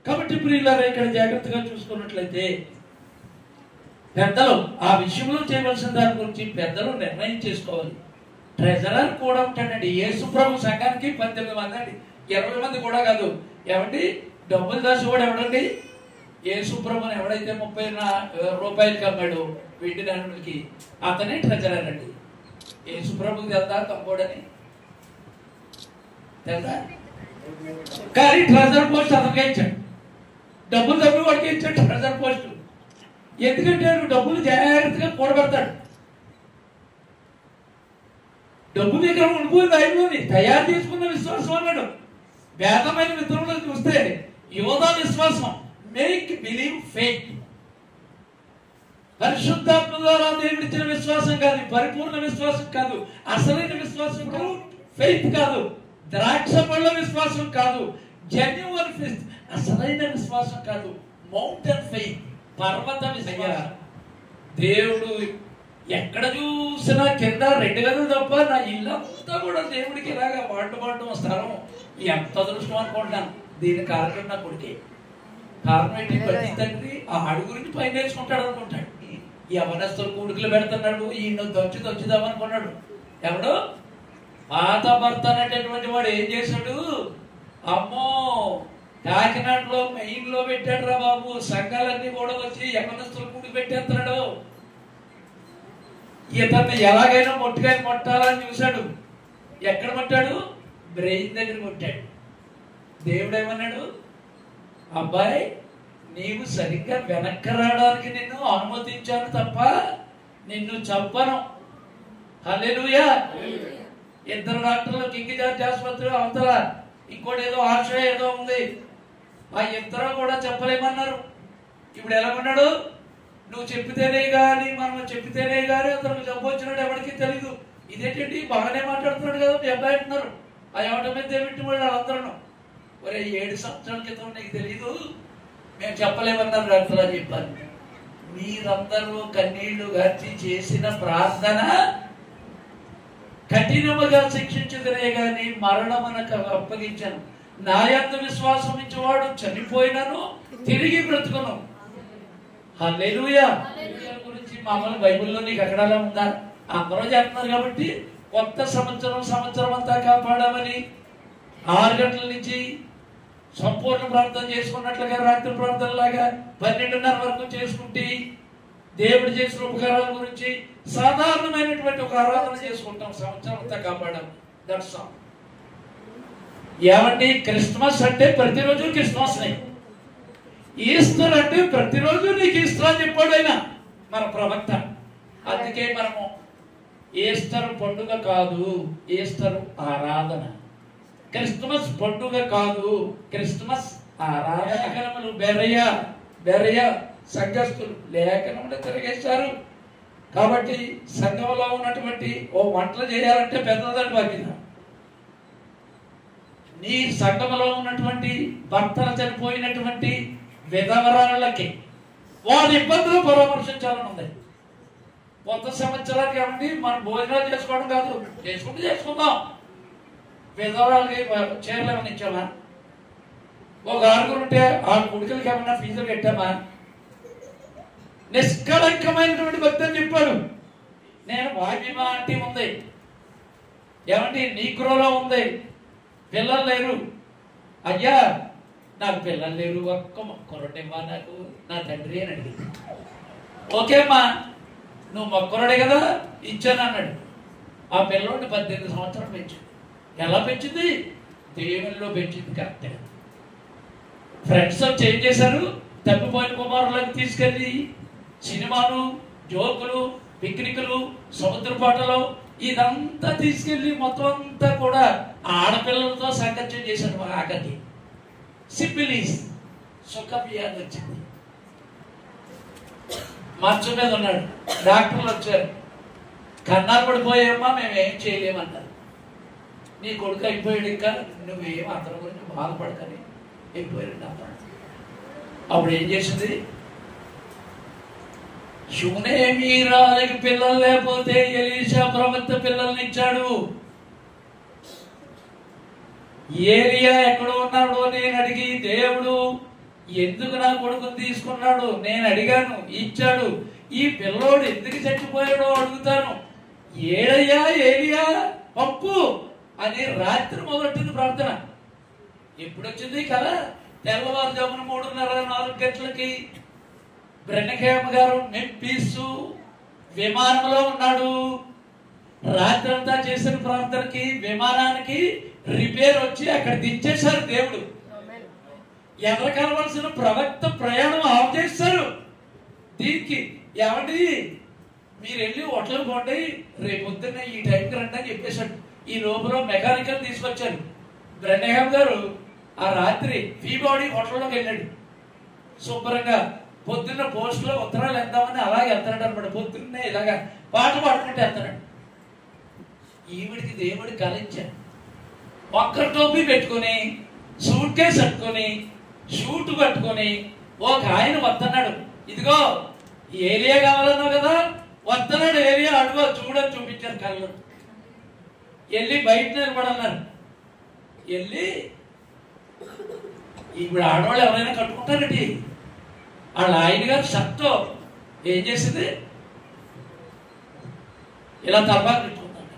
కాబట్టి ప్రియులారా ఇక్కడ జాగ్రత్తగా చూసుకున్నట్లయితే పెద్దలు ఆ విషయంలో చేయవలసిన దాని గురించి పెద్దలు నిర్ణయం చేసుకోవాలి. ట్రెజరర్ కూడా ఉంటాడండి. యేసు ప్రభు సంఘానికి 18 మంది అండి, 20 మంది కూడా కాదు. ఏమండి డబ్బులు దాచి కూడా ఎవడండి? యేసు ప్రభుని ఎవడైతే 30 రూపాయలకి అమ్మాడు వీటి దానికి అతనే ట్రెజరర్ అండి. యేసు ప్రభుకి తెలుదా తమ్ముడని? తెలుదా? కానీ ట్రెజర్ పోస్ట్ అతనికే ఇచ్చాడు. డబ్బులు తప్పి వాడికి ఇచ్చాడు ట్రెజర్ పోస్ట్. ఎందుకంటే డబ్బులు జాగ్రత్తగా కూడబెడతాడు. డబ్బు దగ్గర ఉండిపోయింది ఆయనలోని తయారు చేసుకున్న విశ్వాసం అన్నాడు. వేదమైన మిత్రులను చూస్తే యోధా విశ్వాసం, మేక్ బిలీవ్ ఫెయిత్. పరిశుద్ధాత్మ ద్వారా దేవుడిచ్చిన విశ్వాసం కాదు, పరిపూర్ణ విశ్వాసం కాదు, అసలైన విశ్వాసం కాదు, ఫెయిత్ కాదు, ద్రాక్ష పళ్ళ విశ్వాసం కాదు, జెన్యూన్ ఫెయిత్ అసలైన విశ్వాసం కాదు, మౌంటైన్ ఫెయిత్ పర్వత విశ్వాసం. దేవుడు ఎక్కడ చూసినా కింద 2 గదులు తప్ప నా ఇల్లంతా కూడా దేవుడికి ఇలాగా వాడటం స్థలం. ఎంత అదృష్టం అనుకుంటాను. దీని కారణం నా కొడుకే. కారణం ఏంటి? ప్రతి తండ్రి ఆ అడుగురికి పైన వేసుకుంటాడు అనుకుంటాడు. యవనస్తులు కొడుకులు పెడుతున్నాడు, ఈయన దొచ్చుదామనుకున్నాడు. ఎవడు? పాత భర్త అనేటటువంటి వాడు ఏం చేశాడు? అమ్మో కాకినాడలో మెయిన్ లో పెట్టాడు రా బాబు. సంఘాలన్నీ కూడా వచ్చి యవనస్తులు కూడి పెట్టేస్తున్నాడు. ఇతన్ని ఎలాగైనా మొట్టాలని చూశాడు. ఎక్కడ కొట్టాడు? బ్రెయిన్ దగ్గర కొట్టాడు. దేవుడు ఏమన్నాడు? అబ్బాయి నీవు సరిగ్గా వెనక్కి రావడానికి నిన్ను అనుమతించాను తప్ప నిన్ను చంపను. హల్లెలూయా. 2 డాక్టర్లు కింగ్ జార్జ్ ఆసుపత్రి అవతల ఇంకోటి ఏదో ఆశ ఏదో ఉంది. ఆ 2 కూడా చెప్పలేమన్నారు. ఇప్పుడు ఎలాగన్నాడు? నువ్వు చెప్పితేనే కానీ అతను జబ్బు వచ్చినట్టు ఎవరికి తెలీదు. ఇదేంటి బాగానే మాట్లాడుతున్నాడు కదా మీ అబ్బాయి అంటున్నారు. ఆ ఎవరి మీద దేవిట్టి వాళ్ళు అందరూ ఒరే 7 సంవత్సరాల క్రితం నీకు తెలీదు, మేము చెప్పలేమన్నారు డాక్టర్ అని చెప్పాను. మీరందరూ కన్నీళ్లు గార్చి చేసిన ప్రార్థన కఠినముగా శిక్షించుదనే గాని మరణమునకు అప్పగించను. నా యందు విశ్వాసం ఇచ్చేవాడు చనిపోయినను తిరిగి బ్రతుకును. హల్లెలూయా. గురించి మామూలు బైబిల్లో నీకు ఎక్కడలా ఉందా? అందరూ చేస్తున్నారు కాబట్టి కొత్త సంవత్సరం అంతా కాపాడామని 6 గంటల నుంచి సంపూర్ణ ప్రార్థన చేసుకున్నట్లుగా రాత్రి ప్రార్థన లాగా 12:30 వరకు చేసుకుంటే దేవుడు చేసిన ఉపకారాల గురించి సాధారణమైనటువంటి ఒక ఆరాధన చేసుకుంటాం. సంవత్సరం అంతా కాపాడాం. That's all. ఏమండి క్రిస్మస్ అంటే ప్రతిరోజు క్రిస్మస్ నే. ఈస్టర్ అంటే ప్రతిరోజు నీకు ఈస్టర్ అని చెప్పాడు ఆయన మన ప్రవక్త. అందుకే మనము ఈస్టర్ పండుగ కాదు, ఈస్టర్ ఆరాధన. క్రిస్మస్ పండుగ కాదు, క్రిస్మస్ ఆరాధన. బెరయ సంఘస్థులు లేఖనంలో తిరిగేశారు. కాబట్టి సంఘంలో ఉన్నటువంటి ఓ వంటలు చేయాలంటే పెద్దదండి బాధ్యత. నీ సంఘంలో ఉన్నటువంటి భర్తలు చనిపోయినటువంటి విధవరాలకి వారి ఇబ్బందులు పరామర్శించాలని ఉంది. కొత్త సంవత్సరానికి ఏమండి మనం భోజనాలు చేసుకోవడం కాదు, చేసుకుందాం. విధవరాలకి చీరలు ఏమైనా ఇచ్చామా? ఒక 6 ఉంటే 6 కొడుకులకి ఏమన్నా ఫీజులు పెట్టామా? నిష్కళంకమైనటువంటి భక్తి అని చెప్పాడు. నేను వాగ్యమా అంటే ఉంది. ఏమండి నీగ్రోలో ఉంది. పిల్లలు లేరు. అయ్యా నాకు పిల్లలు లేరు, ఒక్క మొక్కరుడేమ్మా నాకు నా తండ్రి అని అడిగింది. ఓకే అమ్మా నువ్వు మొక్కరుడే కదా ఇచ్చాను అన్నాడు. ఆ పిల్లవాడిని 18 సంవత్సరాలు పెంచింది. ఎలా పెంచింది? దేవునిలో పెంచింది. కరెక్ట్గా ఫ్రెండ్స్ చేంజ్ చేశారు. తప్పిపోయిన కుమారులకు తీసుకెళ్ళి సినిమాలు, జోకులు, పిక్నిక్లు, సముద్ర పాటలు ఇదంతా తీసుకెళ్లి మొత్తం అంతా కూడా ఆడపిల్లలతో సంఘర్షణ చేశారు. ఆఖరికి సిపిలిస్ సుఖవ్యాధి వచ్చింది. మంచం మీద ఉన్నాడు. డాక్టర్లు వచ్చారు. కన్నాలు పడిపోయామ్మా మేమేం చేయలేమన్నారు. నీ కొడుకు అయిపోయాడు, ఇంకా నువ్వేం అతని గురించి బాధపడకని అయిపోయాడు డాక్టర్. అప్పుడు ఏం చేసింది? శూనేమీరాలకి పిల్లలు లేకపోతే ఎలీషా ప్రవక్త పిల్లల్ని ఇచ్చాడు. ఏలియా ఎక్కడ ఉన్నాడో నేను అడిగి దేవుడు ఎందుకు నా కొడుకుని తీసుకున్నాడు? నేను అడిగాను, ఇచ్చాడు. ఈ పిల్లోడు ఎందుకు చచ్చిపోయాడో అడుగుతాను. ఏడయ్యా ఏలియా పప్పు అని రాత్రి మొదలెట్టింది ప్రార్థన. ఎప్పుడొచ్చింది కదా? తెల్లవారుజామున 3:30-4 గంటలకి బ్రెన్నకేమ గారు మెంఫిస్ విమానంలో ఉన్నాడు. రాత్రంతా చేసిన ప్రార్థనకి విమానానికి రిపేర్ వచ్చి అక్కడ దించేశారు దేవుడు. ఎవరు కలవలసిన ప్రవక్త ప్రయాణం ఆఫ్ చేస్తారు. దీనికి ఏమండి మీరు వెళ్ళి హోటల్ పోండి, రేపు పొద్దున్న ఈ టైంకి రండి అని చెప్పేశాడు. ఈ లోపల మెకానికల్ తీసుకొచ్చారు. బ్రెన్నహేమ్ గారు ఆ రాత్రి ఫీబాడీ హోటల్లోకి వెళ్ళాడు. శుభ్రంగా పొద్దున్న పోస్ట్ లో ఉత్తరాలు వెళ్దామని అలాగే వెళ్తాడు అనమాట. పొద్దున్నే ఇలాగా పాట పాడుకుంటే వెళ్తాడు. ఈవిడికి దేవుడి కలించాడు. ఒక్క టోపీ పెట్టుకుని, సూట్ కేసు కట్టుకొని, షూట్ కట్టుకొని ఒక ఆయన వస్తున్నాడు. ఇదిగో ఏరియా కావాలన్నావు కదా, వస్తున్నాడు ఏరియా, అడుగో చూడని చూపించారు కళ్ళు. వెళ్ళి బయట నిలబడన్నారు. వెళ్ళి ఇప్పుడు ఆడవాళ్ళు ఎవరైనా కట్టుకుంటారండి. వాళ్ళ ఆయన గారు షర్టు ఏం చేసింది, ఇలా తలపాకు పెట్టుకుంటాడు.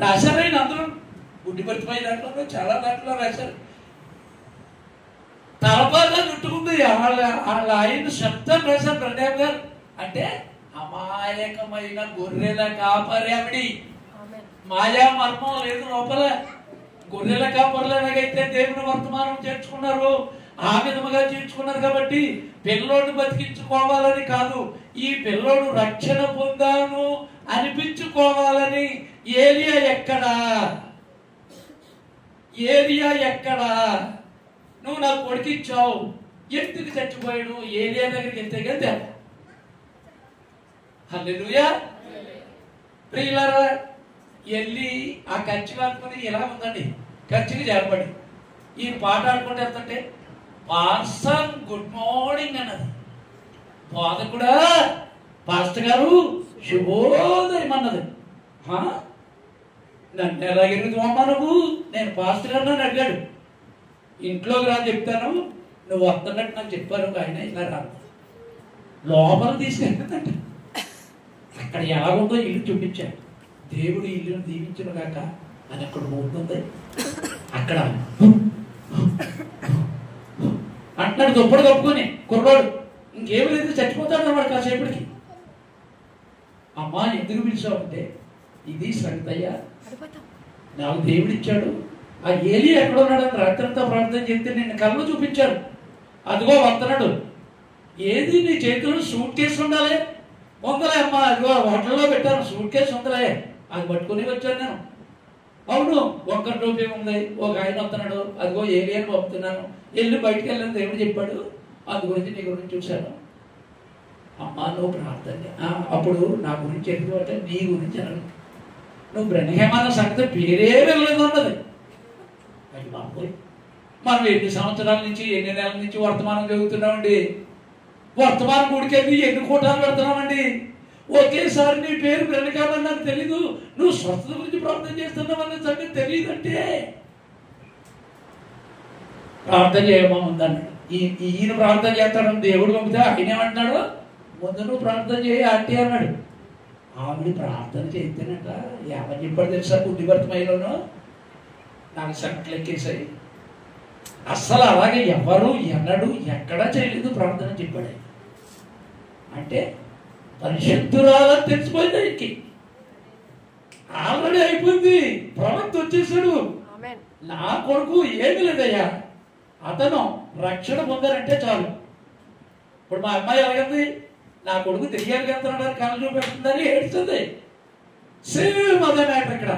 రాశారు ఆయన అందరూ గుడ్డిపడిపోయి దాంట్లో చాలా దాంట్లో రాశారు. తలపాగా చుట్టుకుంది వాళ్ళ ఆయన శబ్దం రాశారు బ్రహ్మదేవ్ గారు. అంటే అమాయకమైన గొర్రెల కాపరి ఆవిడి. మాయా మర్మం లేదు లోపల. గొర్రెల కాపర్లు ఎలాగైతే దేవుని వర్తమానం చేర్చుకున్నారు, ఆ విధముగా చేర్చుకున్నారు. కాబట్టి పిల్లోడు బతికించుకోవాలని కాదు, ఈ పిల్లోడు రక్షణ పొందాను అనిపించుకోవాలని. ఏలియా ఎక్కడా? ఏలియా ఎక్కడా? నువ్వు నాకు కొడుకిచ్చావు, ఎందుకు చచ్చిపోయాడు? ఏలియా దగ్గరికి వెళ్తే కదా. హల్లెలూయా. ప్రియులారా, వెళ్ళి ఆ కంచి కట్టుకుని ఇలా ఉందండి, కంచికి చేరబడి ఈ పాట ఆడుకుంటూ వెళ్తుంటే పాస్టర్ గుడ్ మార్నింగ్ అన్నది. బోధకుడా పాస్టర్ గారు శుభోదయం అన్నది. నన్ను ఎలాగెరుగుతూ అమ్మా నువ్వు? నేను పాస్టర్ గారు నన్ను అడిగాడు. ఇంట్లోకి రా చెప్తాను, నువ్వు వస్తున్నట్టు నాకు చెప్పారు. ఆయన ఇలా రా లోపల తీసుకెళ్తుందంట. అక్కడ ఎలాగుందో ఇల్లు చూపించాడు. దేవుడు ఇల్లును దీవించును కాక అని అక్కడ పోతుంది. అక్కడ అంటున్నాడు దుప్పటి కప్పుకొని కుర్రాడు. ఇంకేమి లేదు, చచ్చిపోతాడు అన్నమాట కాసేపటికి. అమ్మా ఎందుకు పిలిచావు అంటే, ఇది సంగతయ్యా, నాకు దేవుడు ఇచ్చాడు. ఆ ఏలి ఎక్కడ ఉన్నాడని రాత్రంతా ప్రార్థన చేస్తే నిన్ను కళ్ళు చూపించాడు. అదిగో వస్తున్నాడు. ఏది నీ చేతిలో సూట్ కేసు ఉండాలి? ఉందలే అమ్మా, అదిగో హోటల్లో పెట్టాను, సూట్ కేసు ఉందలే, అది పట్టుకుని వచ్చాను నేను. అవును, ఒక్క టోపీ ఉంది, ఒక ఆయన వస్తున్నాడు, అదిగో ఏలియా అని పంపుతున్నాను. వెళ్ళి బయటికి వెళ్ళని దేవుడు చెప్పాడు, అందు గురించి నీ గురించి చూశాను. అమ్మా నువ్వు ప్రార్థన, అప్పుడు నా గురించి ఎందుకు అంటే నీ గురించి అన్నాడు. నువ్వు బ్రహ్మహేమాన సంగతి పేరే వెళ్ళలేదు అన్నది. అయ్యి బాబోయ్, మనం ఎన్ని సంవత్సరాల నుంచి ఎన్ని నెలల నుంచి వర్తమానం చదువుతున్నామండి. వర్తమానం గుడికెళ్ళి ఎన్ని కూటాలు పెడుతున్నామండి. ఒకేసారి నీ పేరు బ్రహ్మహేమని నాకు తెలీదు, నువ్వు స్వస్థత గురించి ప్రార్థన చేస్తున్నావన్న సంగతి తెలియదు అంటే ప్రార్థన చేయమా ఉందన్నాడు. ఈయన ప్రార్థన చేస్తాడు, దేవుడు పంపితే ఆయన ఏమంటున్నాడు, ముందు నువ్వు ప్రార్థన చేయి ఆంటీ అన్నాడు. ఆవిడ ప్రార్థన చేస్తేనట ఏమని చెప్పాడు తెలుసా? గుడ్డిపర్తమైలోనూ నాకు సంకట్లు ఎక్కేసాయి. అస్సలు అలాగే ఎవరు ఎన్నడూ ఎక్కడా చేయలేదు ప్రార్థన చెప్పాడు. అంటే పరిశుద్ధురాలని తెలిసిపోయింది. ఆయనకి ఆల్రెడీ అయిపోయింది. ప్రవక్త వచ్చేసాడు. నా కొడుకు ఏమి లేదయ్యా, అతను రక్షణ పొందారంటే చాలు. ఇప్పుడు మా అమ్మాయి ఎలాగంది, నా కొడుకు తెలియాలి వెళ్తున్నాడు కళ్ళు చూపెడుతుందని ఏడుస్తుంది. సేమ్ అదే మ్యాటర్ ఇక్కడ.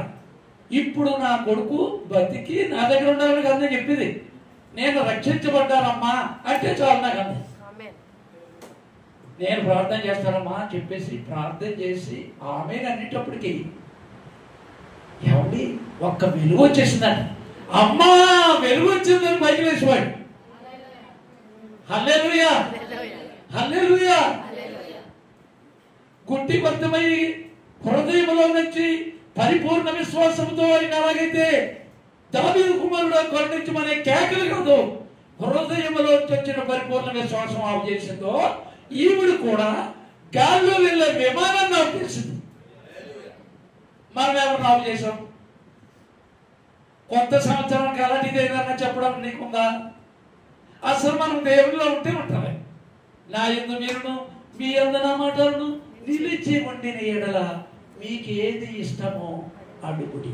ఇప్పుడు నా కొడుకు బతికి నా దగ్గర ఉండాలని కదా చెప్పింది. నేను రక్షించబడ్డానమ్మా అంటే చాలు నాకు అంది. నేను ప్రార్థన చేస్తానమ్మా అని చెప్పేసి ప్రార్థన చేసి ఆమె అనేటప్పటికీ ఎవడి ఒక్క వెలుగు వచ్చేసిందంట. అమ్మా వెలుగు వచ్చిందని బయట వేసివాడు. హల్లెలూయా, హల్లెలూయా. గుడ్డి బద్దమై హృదయంలో నుంచి పరిపూర్ణ విశ్వాసంతో ఆయన అలాగైతే దావీదు కుమారుడు కరుణించమనే కేకలు కాదు, హృదయంలో వచ్చిన పరిపూర్ణ విశ్వాసం ఆపు చేసిందో, ఈవిడు కూడా గాల్లో వెళ్ళే విమానాన్ని ఆపు చేసింది. మనం ఎవరు ఆపు చేసాం? కొత్త సంవత్సరానికి అలాంటిది ఏదన్నా చెప్పడం నీకుందా? అసలు మనం దేవుల్లో ఉంటే ఉంటామే. నా యందు మీరును, మీ యందు నా మాటలను నిలిచి ఉండిన ఎడల మీకు ఏది ఇష్టమో అడుగుడి.